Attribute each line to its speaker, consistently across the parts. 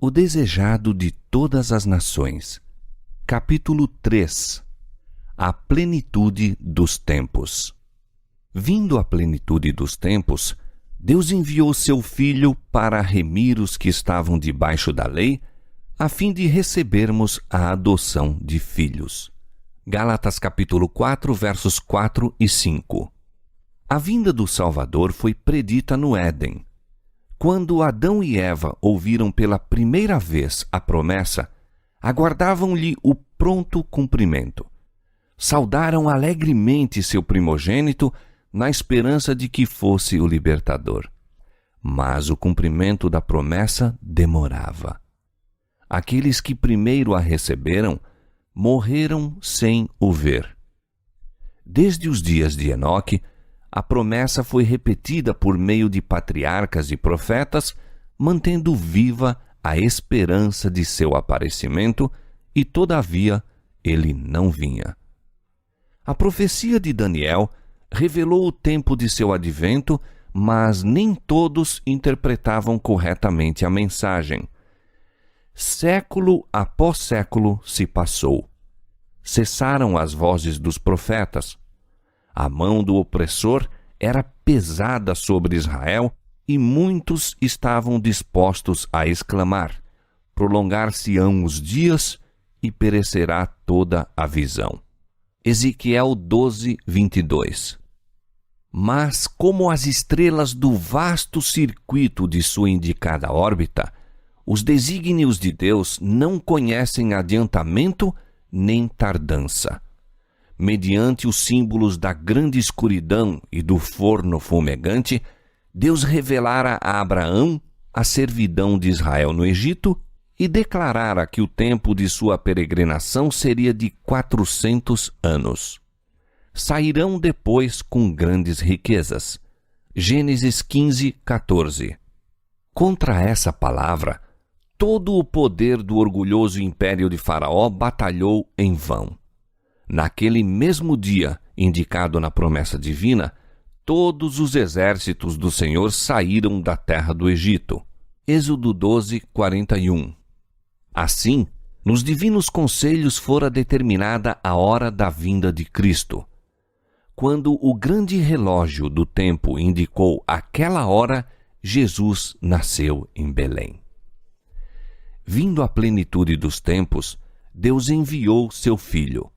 Speaker 1: O desejado de todas as nações. Capítulo 3. A plenitude dos tempos. Vindo a plenitude dos tempos, Deus enviou seu Filho para remir os que estavam debaixo da lei, a fim de recebermos a adoção de filhos. Gálatas capítulo 4, versos 4 e 5. A vinda do Salvador foi predita no Éden. Quando Adão e Eva ouviram pela primeira vez a promessa, aguardavam-lhe o pronto cumprimento. Saudaram alegremente seu primogênito na esperança de que fosse o libertador. Mas o cumprimento da promessa demorava. Aqueles que primeiro a receberam morreram sem o ver. Desde os dias de Enoque, a promessa foi repetida por meio de patriarcas e profetas, mantendo viva a esperança de seu aparecimento, e todavia ele não vinha. A profecia de Daniel revelou o tempo de seu advento, mas nem todos interpretavam corretamente a mensagem. Século após século se passou. Cessaram as vozes dos profetas. A mão do opressor era pesada sobre Israel e muitos estavam dispostos a exclamar: prolongar-se-ão os dias e perecerá toda a visão. Ezequiel 12, 22. Mas como as estrelas do vasto circuito de sua indicada órbita, os desígnios de Deus não conhecem adiantamento nem tardança. Mediante os símbolos da grande escuridão e do forno fumegante, Deus revelara a Abraão a servidão de Israel no Egito e declarara que o tempo de sua peregrinação seria de 400 anos. Sairão depois com grandes riquezas. Gênesis 15, 14. Contra essa palavra, todo o poder do orgulhoso império de Faraó batalhou em vão. Naquele mesmo dia, indicado na promessa divina, todos os exércitos do Senhor saíram da terra do Egito. Êxodo 12, 41. Assim, nos divinos conselhos fora determinada a hora da vinda de Cristo. Quando o grande relógio do tempo indicou aquela hora, Jesus nasceu em Belém. Vindo a plenitude dos tempos, Deus enviou seu Filho.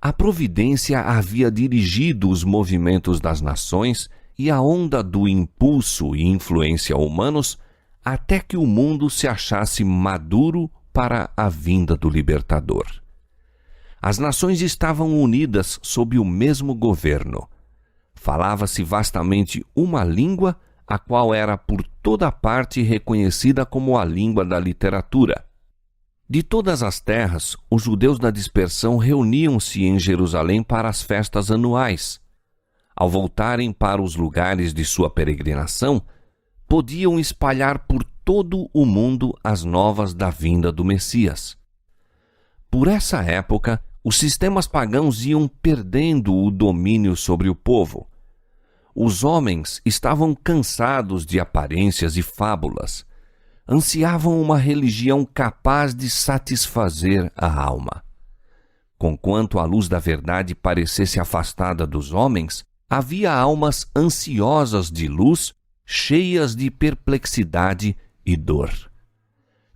Speaker 1: A providência havia dirigido os movimentos das nações e a onda do impulso e influência humanos até que o mundo se achasse maduro para a vinda do libertador. As nações estavam unidas sob o mesmo governo. Falava-se vastamente uma língua, a qual era por toda parte reconhecida como a língua da literatura. De todas as terras, os judeus da dispersão reuniam-se em Jerusalém para as festas anuais. Ao voltarem para os lugares de sua peregrinação, podiam espalhar por todo o mundo as novas da vinda do Messias. Por essa época, os sistemas pagãos iam perdendo o domínio sobre o povo. Os homens estavam cansados de aparências e fábulas. Ansiavam uma religião capaz de satisfazer a alma. Conquanto a luz da verdade parecesse afastada dos homens, havia almas ansiosas de luz, cheias de perplexidade e dor.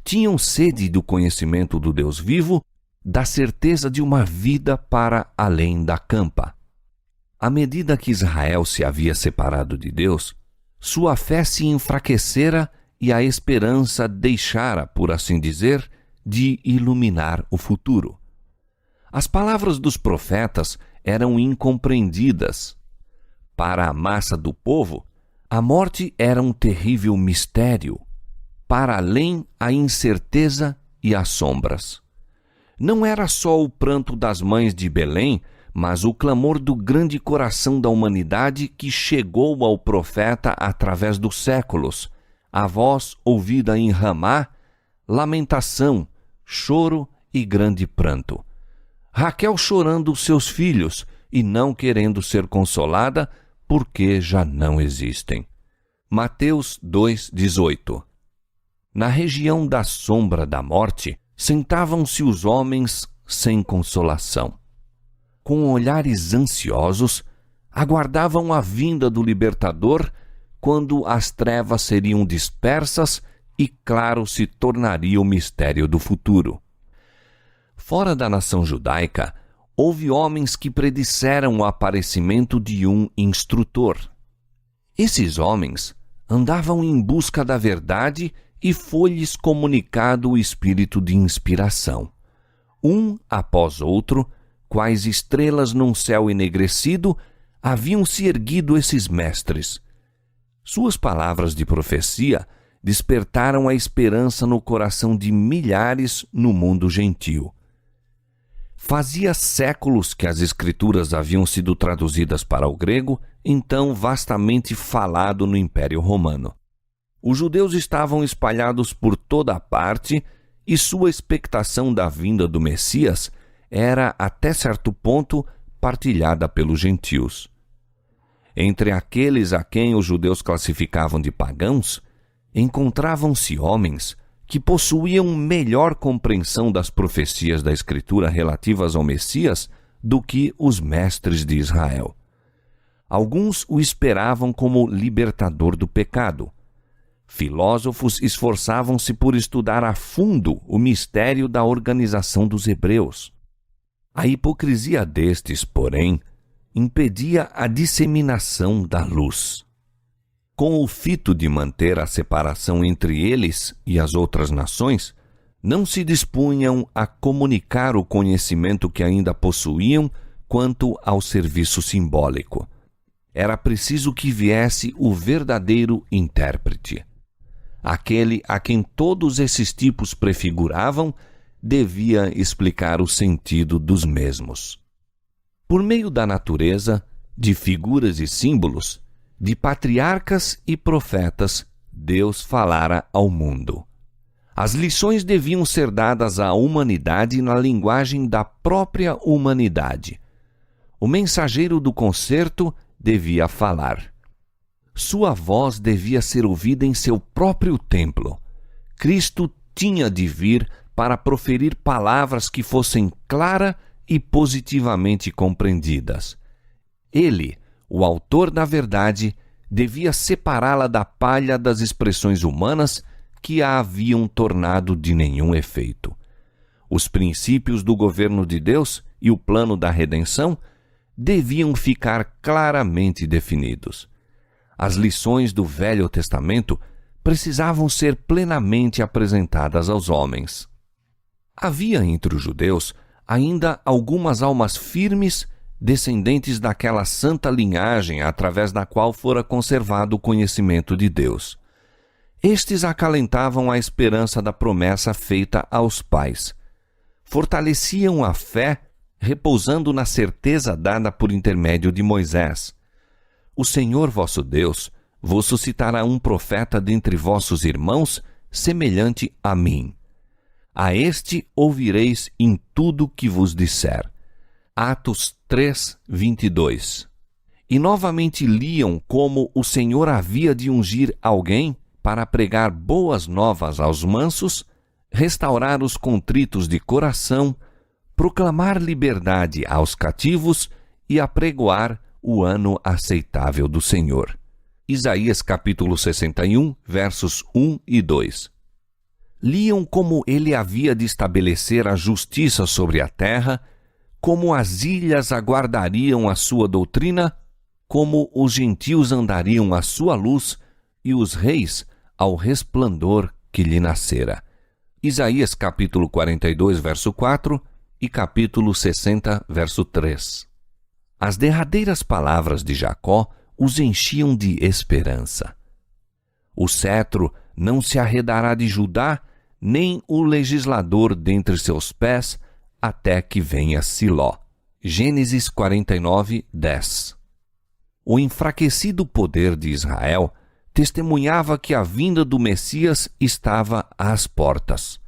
Speaker 1: Tinham sede do conhecimento do Deus vivo, da certeza de uma vida para além da campa. À medida que Israel se havia separado de Deus, sua fé se enfraquecera e a esperança deixara, por assim dizer, de iluminar o futuro. As palavras dos profetas eram incompreendidas. Para a massa do povo, a morte era um terrível mistério. Para além, a incerteza e as sombras. Não era só o pranto das mães de Belém, mas o clamor do grande coração da humanidade que chegou ao profeta através dos séculos, a voz ouvida em Ramá, lamentação, choro e grande pranto. Raquel chorando os seus filhos e não querendo ser consolada, porque já não existem. Mateus 2:18. Na região da sombra da morte, sentavam-se os homens sem consolação. Com olhares ansiosos, aguardavam a vinda do Libertador, quando as trevas seriam dispersas e claro se tornaria o mistério do futuro. Fora da nação judaica, houve homens que predisseram o aparecimento de um instrutor. Esses homens andavam em busca da verdade e foi-lhes comunicado o espírito de inspiração. Um após outro, quais estrelas num céu enegrecido, haviam se erguido esses mestres. Suas palavras de profecia despertaram a esperança no coração de milhares no mundo gentil. Fazia séculos que as Escrituras haviam sido traduzidas para o grego, então vastamente falado no Império Romano. Os judeus estavam espalhados por toda a parte e sua expectação da vinda do Messias era, até certo ponto, partilhada pelos gentios. Entre aqueles a quem os judeus classificavam de pagãos, encontravam-se homens que possuíam melhor compreensão das profecias da Escritura relativas ao Messias do que os mestres de Israel. Alguns o esperavam como libertador do pecado. Filósofos esforçavam-se por estudar a fundo o mistério da organização dos hebreus. A hipocrisia destes, porém, impedia a disseminação da luz. Com o fito de manter a separação entre eles e as outras nações, não se dispunham a comunicar o conhecimento que ainda possuíam quanto ao serviço simbólico. Era preciso que viesse o verdadeiro intérprete. Aquele a quem todos esses tipos prefiguravam devia explicar o sentido dos mesmos. Por meio da natureza, de figuras e símbolos, de patriarcas e profetas, Deus falara ao mundo. As lições deviam ser dadas à humanidade na linguagem da própria humanidade. O mensageiro do concerto devia falar. Sua voz devia ser ouvida em seu próprio templo. Cristo tinha de vir para proferir palavras que fossem claras e positivamente compreendidas. Ele, o autor da verdade, devia separá-la da palha das expressões humanas que a haviam tornado de nenhum efeito. Os princípios do governo de Deus e o plano da redenção deviam ficar claramente definidos. As lições do Velho Testamento precisavam ser plenamente apresentadas aos homens. Havia entre os judeus ainda algumas almas firmes, descendentes daquela santa linhagem através da qual fora conservado o conhecimento de Deus. Estes acalentavam a esperança da promessa feita aos pais. Fortaleciam a fé, repousando na certeza dada por intermédio de Moisés. O Senhor vosso Deus vos suscitará um profeta dentre vossos irmãos, semelhante a mim. A este ouvireis em tudo que vos disser. Atos 3, 22. E novamente liam como o Senhor havia de ungir alguém para pregar boas novas aos mansos, restaurar os contritos de coração, proclamar liberdade aos cativos e apregoar o ano aceitável do Senhor. Isaías capítulo 61, versos 1 e 2. Liam como ele havia de estabelecer a justiça sobre a terra, como as ilhas aguardariam a sua doutrina, como os gentios andariam à sua luz e os reis ao resplandor que lhe nascera. Isaías capítulo 42, verso 4 e capítulo 60, verso 3. As derradeiras palavras de Jacó os enchiam de esperança. O cetro não se arredará de Judá, nem o legislador dentre seus pés, até que venha Siló. Gênesis 49, 10. O enfraquecido poder de Israel testemunhava que a vinda do Messias estava às portas.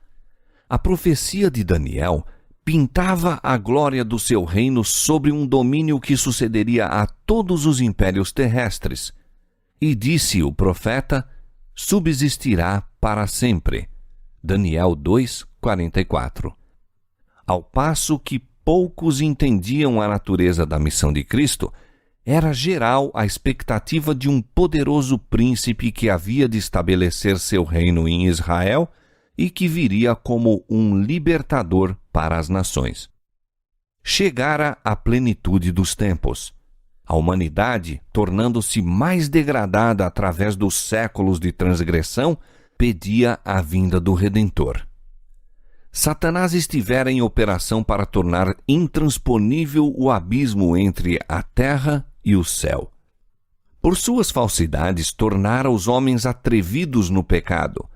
Speaker 1: A profecia de Daniel pintava a glória do seu reino sobre um domínio que sucederia a todos os impérios terrestres. E disse o profeta: subsistirá para sempre. Daniel 2:44. Ao passo que poucos entendiam a natureza da missão de Cristo, era geral a expectativa de um poderoso príncipe que havia de estabelecer seu reino em Israel e que viria como um libertador para as nações. Chegara a plenitude dos tempos. A humanidade, tornando-se mais degradada através dos séculos de transgressão, pedia a vinda do Redentor. Satanás estivera em operação para tornar intransponível o abismo entre a terra e o céu. Por suas falsidades, tornara os homens atrevidos no pecado.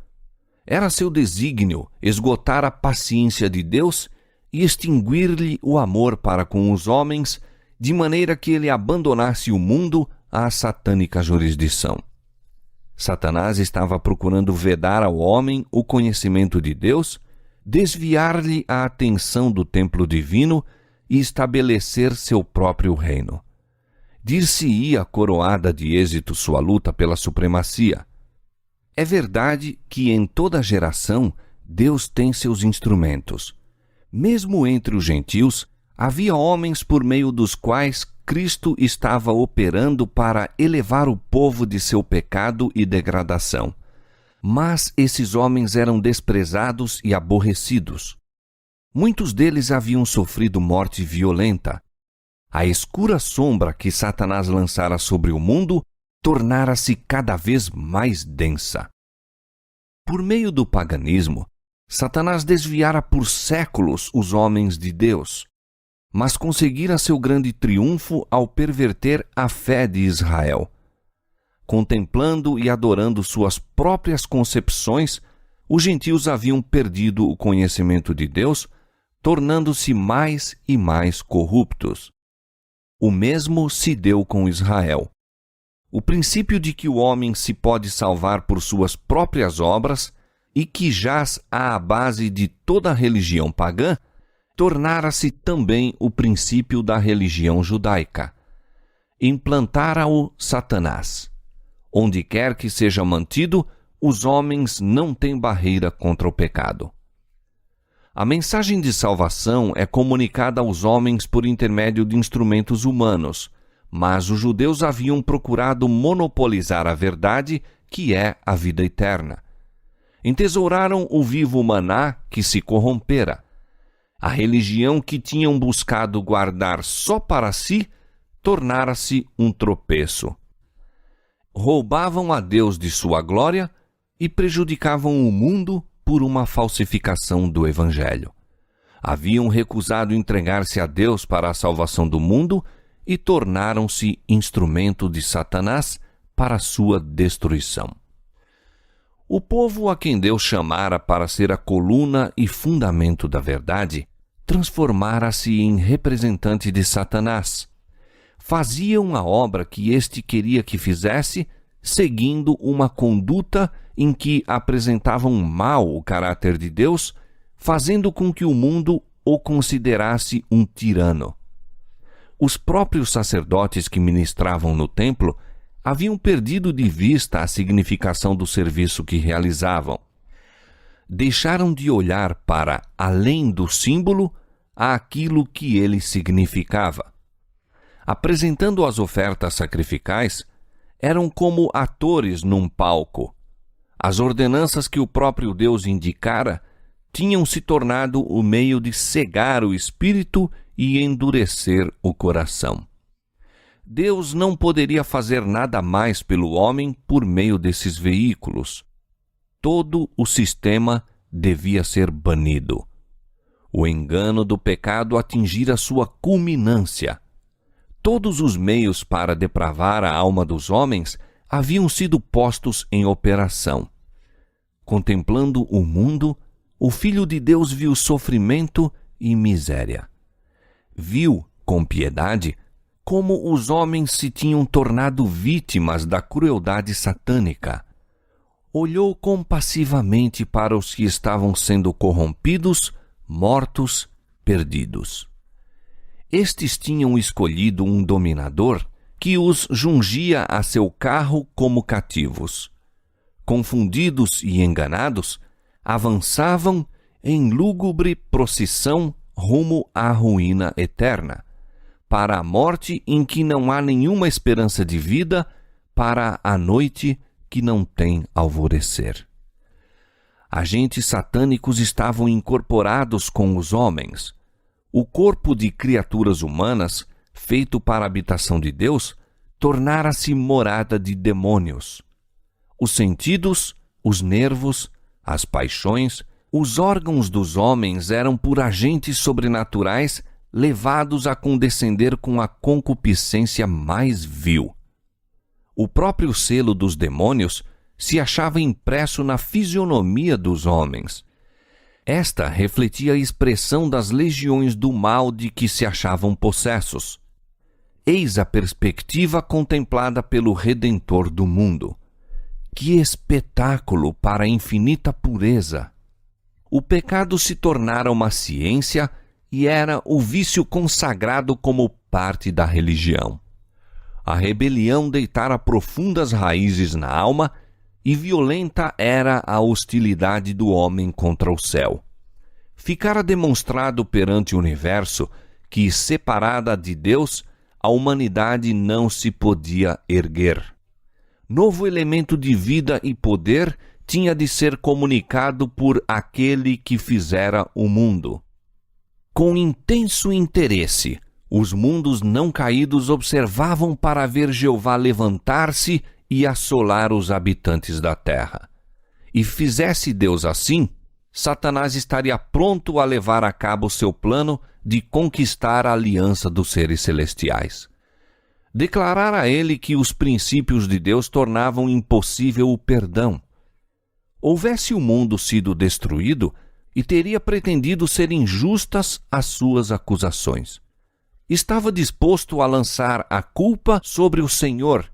Speaker 1: Era seu desígnio esgotar a paciência de Deus e extinguir-lhe o amor para com os homens, de maneira que ele abandonasse o mundo à satânica jurisdição. Satanás estava procurando vedar ao homem o conhecimento de Deus, desviar-lhe a atenção do templo divino e estabelecer seu próprio reino. Dir-se-ia coroada de êxito sua luta pela supremacia. É verdade que em toda geração Deus tem seus instrumentos. Mesmo entre os gentios, havia homens por meio dos quais Cristo estava operando para elevar o povo de seu pecado e degradação. Mas esses homens eram desprezados e aborrecidos. Muitos deles haviam sofrido morte violenta. A escura sombra que Satanás lançara sobre o mundo tornara-se cada vez mais densa. Por meio do paganismo, Satanás desviara por séculos os homens de Deus, mas conseguira seu grande triunfo ao perverter a fé de Israel. Contemplando e adorando suas próprias concepções, os gentios haviam perdido o conhecimento de Deus, tornando-se mais e mais corruptos. O mesmo se deu com Israel. O princípio de que o homem se pode salvar por suas próprias obras e que jaz à base de toda a religião pagã, tornara-se também o princípio da religião judaica. Implantara-o Satanás. Onde quer que seja mantido, os homens não têm barreira contra o pecado. A mensagem de salvação é comunicada aos homens por intermédio de instrumentos humanos, mas os judeus haviam procurado monopolizar a verdade, que é a vida eterna. Entesouraram o vivo maná que se corrompera. A religião que tinham buscado guardar só para si tornara-se um tropeço. Roubavam a Deus de sua glória e prejudicavam o mundo por uma falsificação do Evangelho. Haviam recusado entregar-se a Deus para a salvação do mundo e tornaram-se instrumento de Satanás para sua destruição. O povo a quem Deus chamara para ser a coluna e fundamento da verdade, transformara-se em representante de Satanás. Faziam a obra que este queria que fizesse, seguindo uma conduta em que apresentavam mal o caráter de Deus, fazendo com que o mundo o considerasse um tirano. Os próprios sacerdotes que ministravam no templo haviam perdido de vista a significação do serviço que realizavam. Deixaram de olhar para além do símbolo àquilo que ele significava. Apresentando as ofertas sacrificais, eram como atores num palco. As ordenanças que o próprio Deus indicara tinham se tornado o meio de cegar o espírito e endurecer o coração. Deus não poderia fazer nada mais pelo homem por meio desses veículos. Todo o sistema devia ser banido. O engano do pecado atingira sua culminância. Todos os meios para depravar a alma dos homens haviam sido postos em operação. Contemplando o mundo, o Filho de Deus viu sofrimento e miséria. Viu, com piedade, como os homens se tinham tornado vítimas da crueldade satânica. Olhou compassivamente para os que estavam sendo corrompidos, mortos, perdidos. Estes tinham escolhido um dominador que os jungia a seu carro como cativos. confundidos e enganados, avançavam em lúgubre procissão rumo à ruína eterna, para a morte em que não há nenhuma esperança de vida, para a noite que não tem alvorecer. Agentes satânicos estavam incorporados com os homens. O corpo de criaturas humanas, feito para a habitação de Deus, tornara-se morada de demônios. Os sentidos, os nervos, as paixões, os órgãos dos homens eram por agentes sobrenaturais levados a condescender com a concupiscência mais vil. O próprio selo dos demônios se achava impresso na fisionomia dos homens. Esta refletia a expressão das legiões do mal de que se achavam possessos. Eis a perspectiva contemplada pelo Redentor do mundo. Que espetáculo para a infinita pureza! O pecado se tornara uma ciência e era o vício consagrado como parte da religião. A rebelião deitara profundas raízes na alma e violenta era a hostilidade do homem contra o céu. Ficara demonstrado perante o universo que, separada de Deus, a humanidade não se podia erguer. Novo elemento de vida e poder tinha de ser comunicado por aquele que fizera o mundo. Com intenso interesse, os mundos não caídos observavam para ver Jeová levantar-se e assolar os habitantes da terra. E fizesse Deus assim, Satanás estaria pronto a levar a cabo seu plano de conquistar a aliança dos seres celestiais. Declarara ele que os princípios de Deus tornavam impossível o perdão. Houvesse o mundo sido destruído, e teria pretendido ser injustas as suas acusações. Estava disposto a lançar a culpa sobre o Senhor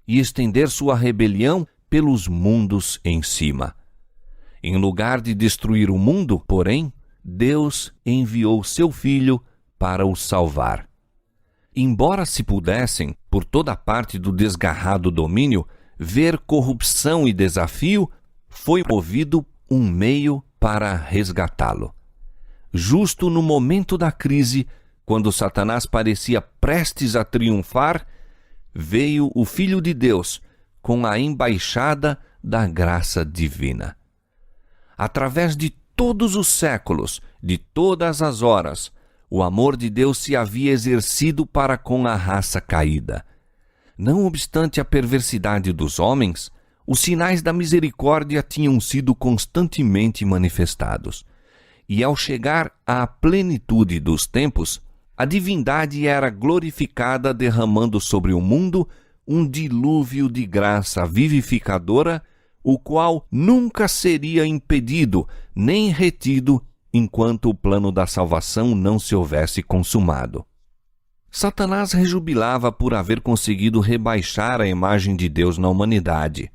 Speaker 1: e estender sua rebelião pelos mundos em cima. Em lugar de destruir o mundo, porém, Deus enviou seu Filho para o salvar. Embora se pudessem, por toda parte do desgarrado domínio, ver corrupção e desafio, foi movido um meio para resgatá-lo. Justo no momento da crise, quando Satanás parecia prestes a triunfar, veio o Filho de Deus com a embaixada da graça divina. Através de todos os séculos, de todas as horas, o amor de Deus se havia exercido para com a raça caída. Não obstante a perversidade dos homens, os sinais da misericórdia tinham sido constantemente manifestados. E ao chegar à plenitude dos tempos, a divindade era glorificada derramando sobre o mundo um dilúvio de graça vivificadora, o qual nunca seria impedido nem retido enquanto o plano da salvação não se houvesse consumado. Satanás rejubilava por haver conseguido rebaixar a imagem de Deus na humanidade.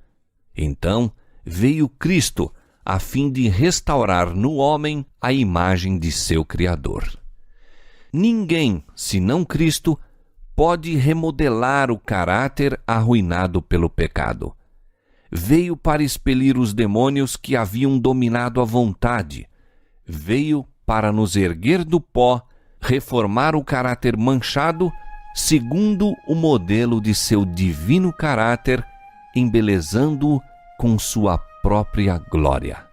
Speaker 1: Então veio Cristo a fim de restaurar no homem a imagem de seu Criador. Ninguém, senão Cristo, pode remodelar o caráter arruinado pelo pecado. Veio para expelir os demônios que haviam dominado a vontade. Veio para nos erguer do pó, reformar o caráter manchado, segundo o modelo de seu divino caráter, embelezando-o com sua própria glória.